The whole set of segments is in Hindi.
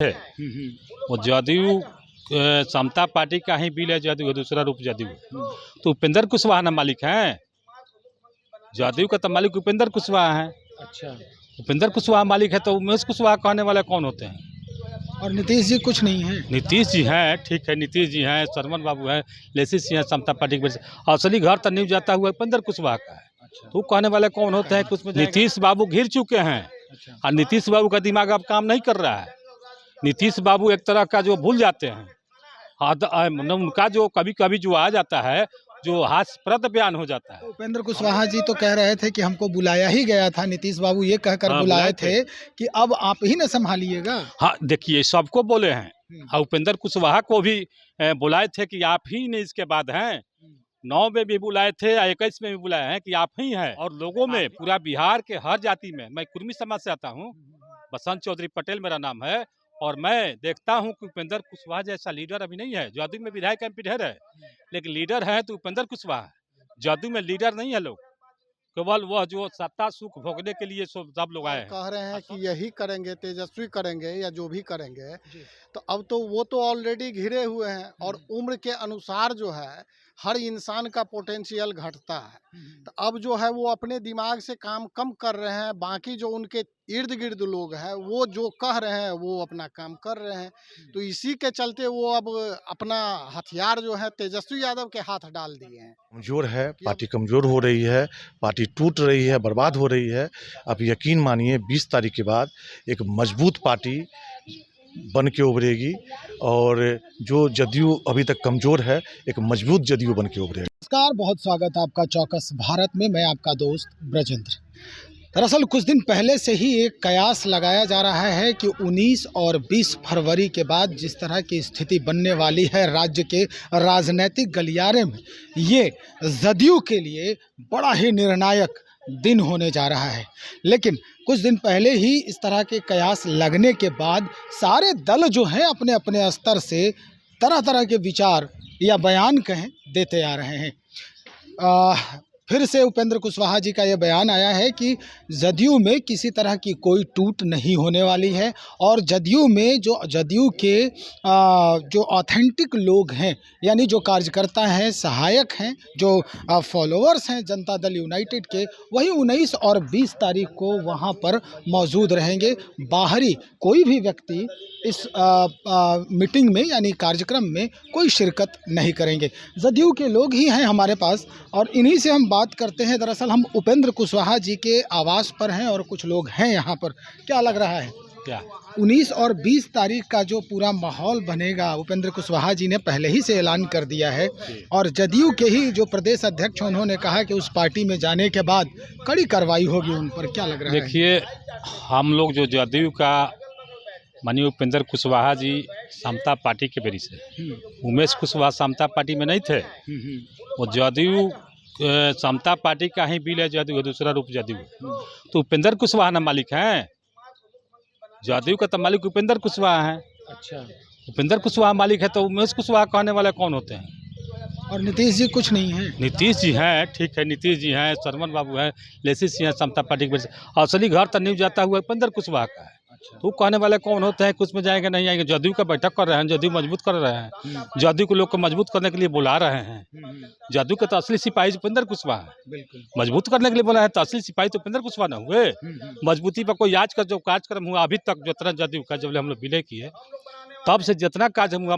है। वो जदयू समता पार्टी का ही बिल है, जदयू है, दूसरा रूप जदयू। तो उपेंद्र कुशवाहा ना मालिक हैं, जदयू का तो मालिक उपेंद्र कुशवाहा है। अच्छा। उपेंद्र कुशवाहा मालिक है तो उमेश कुशवाहा कहने वाले कौन होते हैं? और नीतीश जी कुछ नहीं है। नीतीश जी हैं, ठीक है, नीतीश जी हैं, शरमन बाबू हैं, लेसी सिंह हैं, समता पार्टी की वजह से। असली घर तो न्यू जाता हुआ उपेंद्र कुशवाहा का है। अच्छा। तो कहने वाले कौन होते हैं? कुछ में नीतीश बाबू घिर चुके हैं। अच्छा। और नीतीश बाबू का दिमाग अब काम नहीं कर रहा है। नीतीश बाबू एक तरह का जो भूल जाते हैं, उनका जो कभी कभी जो आ जाता है, जो हास्यप्रद बयान हो जाता है। उपेंद्र कुशवाहा जी तो कह रहे थे कि हमको बुलाया ही गया था, नीतीश बाबू ये कहकर हाँ, बुलाए बुलाए थे कि अब आप ही न संभालिएगा। हाँ, देखिए सबको बोले हैं। और उपेंद्र कुशवाहा को भी बुलाए थे कि आप ही ने इसके बाद हैं। 9 में भी बुलाए थे, 21 में भी बुलाए हैं कि आप ही हैं। और लोगों में, पूरा बिहार के हर जाति में, मैं कुर्मी समाज से आता हूँ, बसंत चौधरी पटेल मेरा नाम है, और मैं देखता हूँ कि उपेंद्र कुशवाहा जैसा लीडर अभी नहीं है। जदयू में विधायक एमपी ढेर है, लेकिन लीडर है तो उपेंद्र कुशवाहा है। जदयू में लीडर नहीं है लोग, केवल वह जो सत्ता सुख भोगने के लिए सब लोग आए हैं। कह रहे हैं कि यही करेंगे, तेजस्वी करेंगे या जो भी करेंगे, तो अब तो वो तो ऑलरेडी घिरे हुए हैं। और उम्र के अनुसार जो है हर इंसान का पोटेंशियल घटता है। तो अब जो है वो अपने दिमाग से काम कम कर रहे हैं, बाकी जो उनके इर्द गिर्द लोग हैं वो जो कह रहे हैं वो अपना काम कर रहे हैं। तो इसी के चलते वो अब अपना हथियार जो है तेजस्वी यादव के हाथ डाल दिए हैं। कमज़ोर है, पार्टी कमज़ोर हो रही है, पार्टी टूट रही है, बर्बाद हो रही है। आप यकीन मानिए 20 तारीख के बाद एक मजबूत पार्टी बन के उभरेगी, और जो जदयू अभी तक कमज़ोर है, एक मजबूत जदयू बन के उभरेगा। नमस्कार, बहुत स्वागत है आपका चौकस भारत में। मैं आपका दोस्त ब्रजेंद्र। दरअसल कुछ दिन पहले से ही एक कयास लगाया जा रहा है कि 19 और 20 फरवरी के बाद जिस तरह की स्थिति बनने वाली है राज्य के राजनीतिक गलियारे में, ये जदयू के लिए बड़ा ही निर्णायक दिन होने जा रहा है। लेकिन कुछ दिन पहले ही इस तरह के कयास लगने के बाद सारे दल जो हैं अपने अपने स्तर से तरह तरह के विचार या बयान कहें देते आ रहे हैं। फिर से उपेंद्र कुशवाहा जी का ये बयान आया है कि जदयू में किसी तरह की कोई टूट नहीं होने वाली है, और जदयू में जो जदयू के जो ऑथेंटिक लोग हैं, यानी जो कार्यकर्ता हैं, सहायक हैं, जो फॉलोअर्स हैं जनता दल यूनाइटेड के, वही 19 और 20 तारीख को वहाँ पर मौजूद रहेंगे। बाहरी कोई भी व्यक्ति इस मीटिंग में यानी कार्यक्रम में कोई शिरकत नहीं करेंगे। जदयू के लोग ही हैं हमारे पास, और इन्हीं से हम बात करते हैं। दरअसल हम उपेंद्र कुशवाहा जी के आवास पर हैं और कुछ लोग हैं यहाँ पर। क्या लग रहा है, क्या 19 और 20 तारीख का जो पूरा माहौल बनेगा, उपेंद्र कुशवाहा जी ने पहले ही से ऐलान कर दिया है, और जदयू के ही जो प्रदेश अध्यक्ष उन्होंने कहा कि उस पार्टी में जाने के बाद कड़ी कार्रवाई होगी उन पर। क्या लग रहा है? देखिए, हम लोग जो जदयू का माननीय उपेंद्र कुशवाहा जी समता पार्टी के बेरी से, उमेश कुशवाहा समता पार्टी में नहीं थे। वो जदयू समता पार्टी का ही बिल है, जदयू है, दूसरा रूप जदयू। तो उपेंद्र कुशवाहा ना मालिक हैं, जदयू का तो मालिक उपेंद्र कुशवाहा है। अच्छा। उपेंद्र कुशवाहा मालिक है तो उमेश कुशवाहा कहने वाले कौन होते हैं? और नीतीश जी कुछ नहीं है। नीतीश जी हैं, ठीक है, नीतीश जी हैं, शरमन बाबू हैं, लेसी सिंह हैं, समता पार्टी की वजह से। असली घर तो न्यू जाता हुआ उपेंद्र कुशवाहा का है। तो कहने वाले कौन होते हैं? कुछ में जाएंगे नहीं आएंगे। जदयू का बैठक कर रहे हैं, जदयू मजबूत कर रहे हैं, जदयू को लोग को मजबूत करने के लिए बुला रहे हैं। जदयू के तो असली सिपाही उपेंद्र कुशवाहा है। बिल्कुल। मजबूत करने के लिए बोला है तो असली सिपाही तो उपेंद्र कुशवाहा न हुए। मजबूती पर कोई आज का जो कार्यक्रम हुआ अभी तक, जितना जदयू का जब हम लोग विलय किए तब से जितना कार्य हुआ,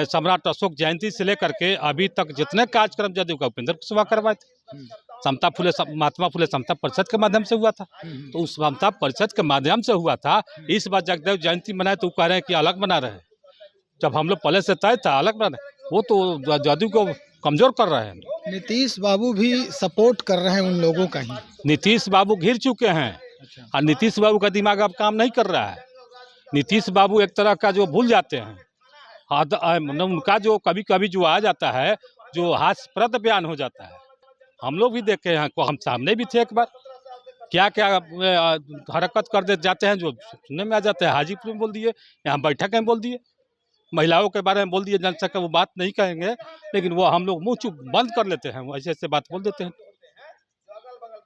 सम्राट अशोक जयंती से लेकर के अभी तक जितने कार्यक्रम जदयू का उपेंद्र कुशवाहा करवाए थे। महात्मा फुले समता परिषद के माध्यम से हुआ था, तो उस समता परिषद के माध्यम से हुआ था। इस बार जगदेव जयंती मनाए तो कह रहे हैं कि अलग बना रहे, जब हम लोग पहले से तय था अलग बना रहे। वो तो जदयू को कमजोर कर रहे हैं। नीतीश बाबू भी सपोर्ट कर रहे हैं उन लोगों का ही। नीतीश बाबू घिर चुके हैं। अच्छा। और नीतीश बाबू का दिमाग अब काम नहीं कर रहा है। नीतीश बाबू एक तरह का जो भूल जाते हैं, उनका जो कभी कभी जो आ जाता है, जो हास्यप्रद बयान हो जाता है। हम लोग भी देखे हैं, हम सामने भी थे एक बार, क्या क्या हरकत कर दे जाते हैं जो सुनने में आ जाते हैं। हाजीपुर में बोल दिए, यहाँ बैठक में बोल दिए, महिलाओं के बारे में बोल दिए। जनता का वो बात नहीं कहेंगे, लेकिन वो हम लोग मुँह चुप बंद कर लेते हैं, ऐसे ऐसे बात बोल देते हैं।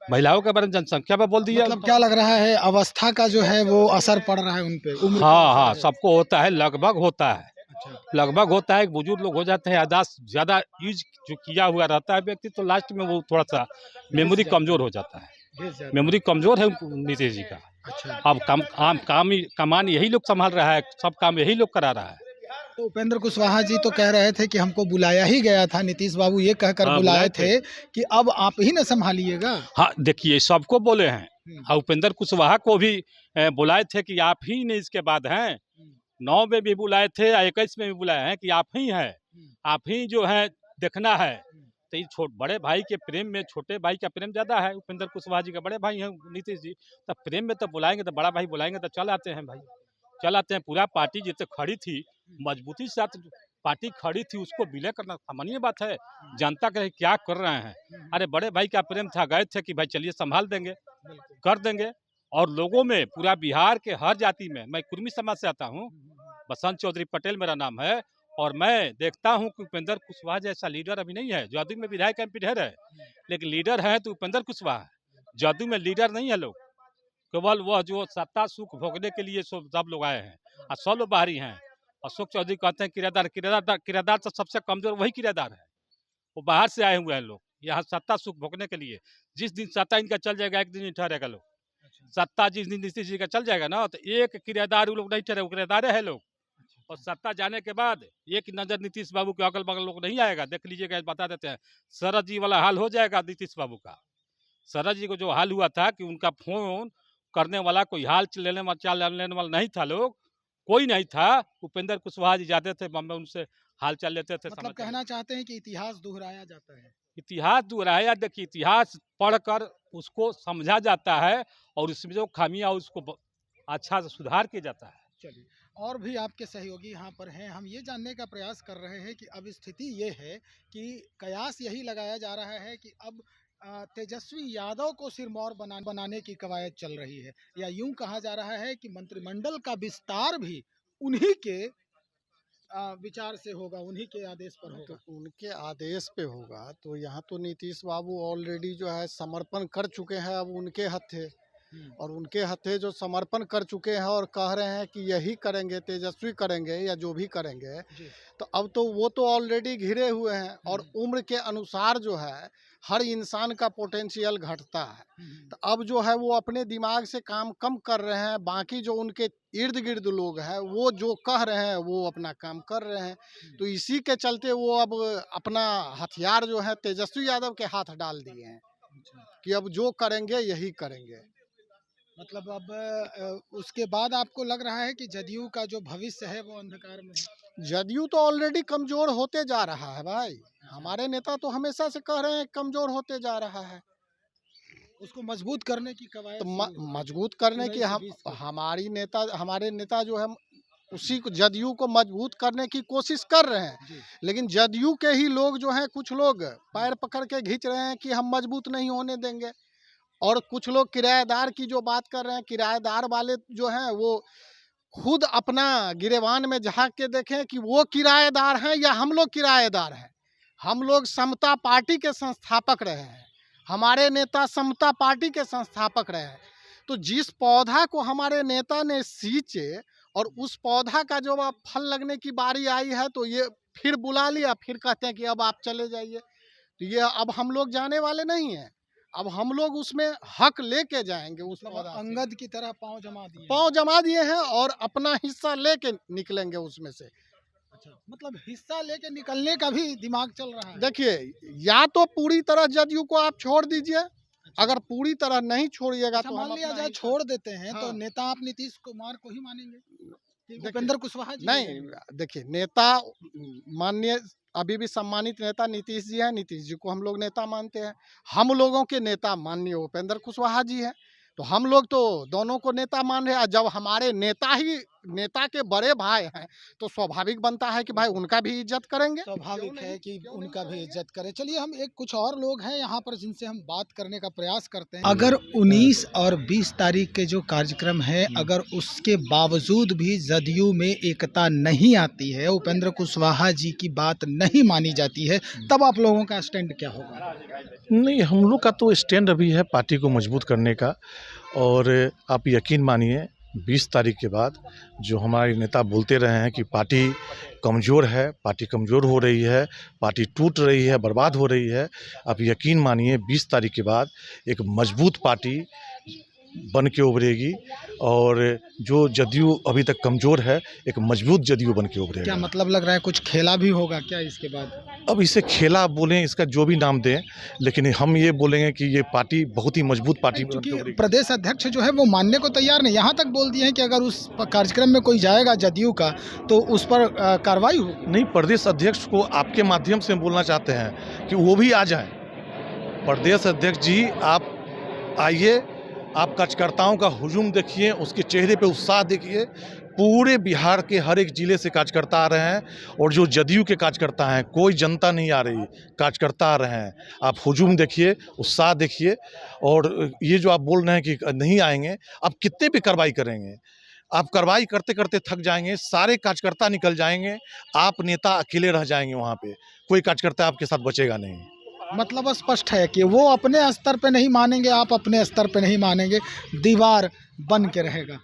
महिलाओं के बारे में जनसंख्या पर बोल दिया। मतलब क्या लग रहा है, अवस्था का जो है वो असर पड़ रहा है उन पे, उम्र का हाँ असर हाँ, है? सबको होता है, लगभग होता है, अच्छा, लगभग होता है। बुजुर्ग लोग हो जाते हैं, याददाश्त ज़्यादा यूज जो किया हुआ रहता है व्यक्ति, तो लास्ट में वो थोड़ा सा मेमोरी जाता कमज़ोर हो जाता है। घिस जाता मेमोरी कमज़ोर है नीतीश जी का। अच्छा, अब काम यही लोग संभाल रहा है, सब काम यही लोग करा रहा है। तो उपेंद्र कुशवाहा जी तो कह रहे थे कि हमको बुलाया ही गया था, नीतीश बाबू ये कहकर हाँ, बुलाए बुलाए थे कि अब आप ही न संभालिएगा। हाँ, देखिए सबको बोले हैं, हम्म, और उपेंद्र कुशवाहा को भी बुलाए थे कि आप ही ने इसके बाद हैं। हम्म, 9 में भी बुलाए थे, 21 में भी बुलाए हैं कि आप ही हैं, हम्म, आप ही जो है देखना है। हम्म। तो ये बड़े भाई के प्रेम में छोटे भाई का प्रेम ज़्यादा है। उपेंद्र कुशवाहा जी का बड़े भाई हैं नीतीश जी, तो प्रेम में तो बुलाएंगे, तो बड़ा भाई बुलाएंगे तो चल आते हैं भाई, चल आते हैं। पूरा पार्टी जितने खड़ी थी, मजबूती के साथ पार्टी खड़ी थी, उसको विलय करना सामान्य बात है। जनता के क्या कर रहे हैं, अरे बड़े भाई का प्रेम था, गए थे कि भाई चलिए संभाल देंगे, कर देंगे। और लोगों में पूरा बिहार के हर जाति में, मैं कुर्मी समाज से आता हूँ, बसंत चौधरी पटेल मेरा नाम है, और मैं देखता हूँ कि उपेंद्र कुशवाहा जैसा लीडर अभी नहीं है। जदयू में विधायक एमपी ढेर है, लेकिन लीडर है तो उपेंद्र कुशवाहा है। जदयू में लीडर नहीं है लोग, केवल वह जो सत्ता सुख भोगने के लिए सब लोग आए हैं, और 100 लोग बाहरी हैं। अशोक चौधरी कहते हैं किराएदार तो सबसे कमजोर वही किराएदार है, वो बाहर से आए हुए हैं लोग यहाँ सत्ता सुख भोगने के लिए। जिस दिन सत्ता इनका चल जाएगा, एक दिन नहीं ठहरेगा लोग। सत्ता जिस दिन नीतीश जी का चल जाएगा ना, तो एक किराएदार लोग नहीं ठहरे, किराएदारे हैं लोग। और सत्ता जाने के बाद एक नजर नीतीश बाबू के अगल बगल लोग नहीं आएगा, देख लीजिएगा, बता देते हैं। शरद जी वाला हाल हो जाएगा नीतीश बाबू का। शरद जी को जो हाल हुआ था कि उनका फोन करने वाला कोई चाल लेने वाला नहीं था, लोग कोई नहीं था। उपेंद्र कुशवाहा जी जाते थे बम्बे, उनसे हाल चाल लेते थे। मतलब कहना चाहते हैं कि इतिहास दोहराया जाता है। इतिहास दोहराया, देखिए इतिहास पढ़कर उसको समझा जाता है, और उसमें जो खामियां उसको अच्छा से सुधार किया जाता है। चलिए, और भी आपके सहयोगी यहाँ पर हैं, हम ये जानने का प्रयास कर रहे हैं कि अब स्थिति ये है कि कयास यही लगाया जा रहा है कि अब तेजस्वी यादव को सिरमौर बनाने की कवायद चल रही है, या यूं कहा जा रहा है कि मंत्रिमंडल का विस्तार भी उन्हीं के विचार से होगा, उन्हीं के आदेश पर होगा। तो उनके आदेश पे होगा, तो यहाँ तो नीतीश बाबू ऑलरेडी जो है समर्पण कर चुके हैं, अब उनके हत्थे। और उनके हत्थे जो समर्पण कर चुके हैं और कह रहे हैं कि यही करेंगे, तेजस्वी करेंगे या जो भी करेंगे, तो अब तो वो तो ऑलरेडी घिरे हुए हैं। और उम्र के अनुसार जो है हर इंसान का पोटेंशियल घटता है। तो अब जो है वो अपने दिमाग से काम कम कर रहे हैं, बाकी जो उनके इर्द गिर्द लोग हैं वो जो कह रहे हैं वो अपना काम कर रहे हैं। तो इसी के चलते वो अब अपना हथियार जो है तेजस्वी यादव के हाथ डाल दिए हैं कि अब जो करेंगे यही करेंगे। मतलब अब उसके बाद आपको लग रहा है कि जदयू का जो भविष्य है वो अंधकार में है? जदयू तो ऑलरेडी कमजोर होते जा रहा है भाई। हमारे नेता तो हमेशा से कह रहे हैं कमजोर होते जा रहा है। उसको मजबूत करने की कवायद तो मजबूत करने की हमारे नेता जो है उसी को, जदयू को मजबूत करने की कोशिश कर रहे हैं। लेकिन जदयू के ही लोग जो हैं, कुछ लोग पैर पकड़ के खींच रहे हैं कि हम मजबूत नहीं होने देंगे। और कुछ लोग किराएदार की जो बात कर रहे हैं, किराएदार वाले जो हैं वो खुद अपना गिरेबान में झांक के देखें कि वो किराएदार हैं या हम लोग किराएदार हैं। हम लोग समता पार्टी के संस्थापक रहे हैं, हमारे नेता समता पार्टी के संस्थापक रहे हैं। तो जिस पौधा को हमारे नेता ने सींचे और उस पौधा का जो अब फल लगने की बारी आई है, तो ये फिर बुला लिया, फिर कहते हैं कि अब आप चले जाइए। तो ये अब हम लोग जाने वाले नहीं हैं, अब हम लोग उसमें हक लेके जाएंगे। उस मतलब अंगद की तरह पाँव जमा दिए हैं और अपना हिस्सा लेके निकलेंगे उसमें से। अच्छा, मतलब हिस्सा लेके निकलने का भी दिमाग चल रहा है। देखिए, या तो पूरी तरह जदयू को आप छोड़ दीजिए, अगर पूरी तरह नहीं छोड़िएगा तो मान लिया जाए छोड़ देते हैं, तो नेता आप नीतीश कुमार को ही मानेंगे, उपेंद्र कुशवाहा जी? नहीं, देखिए नेता माननीय अभी भी सम्मानित नेता नीतीश जी हैं, नीतीश जी को हम लोग नेता मानते हैं। हम लोगों के नेता माननीय उपेंद्र कुशवाहा जी हैं, तो हम लोग तो दोनों को नेता मान रहे हैं। जब हमारे नेता ही नेता के बड़े भाई हैं तो स्वाभाविक बनता है कि भाई उनका भी इज्जत करेंगे। स्वाभाविक है कि उनका भी इज्जत करें। चलिए हम एक कुछ और लोग हैं यहाँ पर जिनसे हम बात करने का प्रयास करते हैं। अगर 19 और 20 तारीख के जो कार्यक्रम है, अगर उसके बावजूद भी जदयू में एकता नहीं आती है, उपेंद्र कुशवाहा जी की बात नहीं मानी जाती है, तब आप लोगों का स्टैंड क्या होगा? नहीं, हम लोग का तो स्टैंड अभी है पार्टी को मजबूत करने का। और आप यकीन मानिए 20 तारीख के बाद जो हमारे नेता बोलते रहे हैं कि पार्टी कमज़ोर है, पार्टी कमज़ोर हो रही है, पार्टी टूट रही है, बर्बाद हो रही है, आप यकीन मानिए 20 तारीख के बाद एक मजबूत पार्टी बन के उभरेगी। और जो जदयू अभी तक कमज़ोर है, एक मजबूत जदयू बन के क्या उभरेगा। मतलब लग रहा है कुछ खेला भी होगा क्या इसके बाद? अब इसे खेला बोलें, इसका जो भी नाम दें, लेकिन हम ये बोलेंगे कि ये पार्टी बहुत ही मजबूत पार्टी बन के क्योंकि उभरेगी। प्रदेश अध्यक्ष जो है वो मानने को तैयार नहीं, यहाँ तक बोल दिए हैं कि अगर उस कार्यक्रम में कोई जाएगा जदयू का तो उस पर कार्रवाई होगी। नहीं, प्रदेश अध्यक्ष को आपके माध्यम से बोलना चाहते हैं कि वो भी आ जाएं। प्रदेश अध्यक्ष जी, आप आइए, आप कार्यकर्ताओं का हुजूम देखिए, उसके चेहरे पे उत्साह देखिए। पूरे बिहार के हर एक ज़िले से कार्यकर्ता आ रहे हैं और जो जदयू के कार्यकर्ता हैं, कोई जनता नहीं आ रही, कार्यकर्ता आ रहे हैं। आप हुजूम देखिए, उत्साह देखिए। और ये जो आप बोल रहे हैं कि नहीं आएंगे, आप कितने भी कार्रवाई करेंगे, आप कार्रवाई करते करते थक जाएंगे, सारे कार्यकर्ता निकल जाएंगे, आप नेता अकेले रह जाएंगे। वहाँ पे कोई कार्यकर्ता आपके साथ बचेगा नहीं। मतलब स्पष्ट है कि वो अपने स्तर पे नहीं मानेंगे, आप अपने स्तर पे नहीं मानेंगे, दीवार बन के रहेगा।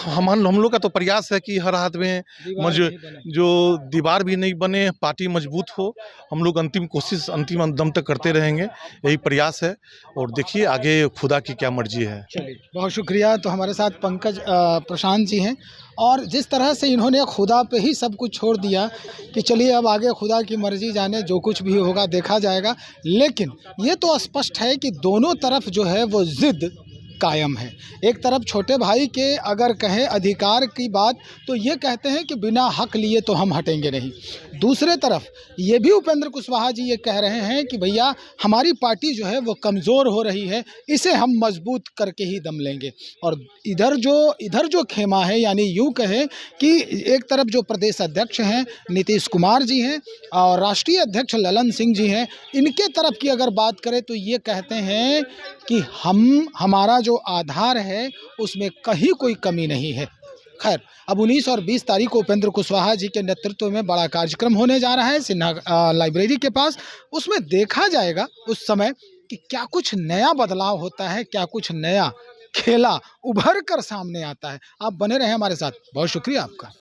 हम लोग का तो प्रयास है कि हर हाथ में दीवार नहीं बने। जो दीवार भी नहीं बने, पार्टी मजबूत हो। हम लोग अंतिम कोशिश अंतिम दम तक करते रहेंगे, यही प्रयास है। और देखिए आगे खुदा की क्या मर्जी है। चलिए, बहुत शुक्रिया। तो हमारे साथ पंकज प्रशांत जी हैं और जिस तरह से इन्होंने खुदा पे ही सब कुछ छोड़ दिया कि चलिए अब आगे खुदा की मर्जी जाने, जो कुछ भी होगा देखा जाएगा। लेकिन ये तो स्पष्ट है कि दोनों तरफ जो है वो जिद कायम है। एक तरफ छोटे भाई के अगर कहें अधिकार की बात तो ये कहते हैं कि बिना हक लिए तो हम हटेंगे नहीं। दूसरे तरफ ये भी उपेंद्र कुशवाहा जी ये कह रहे हैं कि भैया हमारी पार्टी जो है वो कमज़ोर हो रही है, इसे हम मजबूत करके ही दम लेंगे। और इधर जो खेमा है, यानी यूँ कहें कि एक तरफ जो प्रदेश अध्यक्ष हैं नीतीश कुमार जी हैं और राष्ट्रीय अध्यक्ष ललन सिंह जी हैं, इनके तरफ की अगर बात करें तो ये कहते हैं कि हमारा जो आधार है उसमें कहीं कोई कमी नहीं है। खैर, अब 19 और 20 तारीख को उपेंद्र कुशवाहा जी के नेतृत्व में बड़ा कार्यक्रम होने जा रहा है सिन्हा लाइब्रेरी के पास। उसमें देखा जाएगा उस समय कि क्या कुछ नया बदलाव होता है, क्या कुछ नया खेला उभर कर सामने आता है। आप बने रहें हमारे साथ। बहुत शुक्रिया आपका।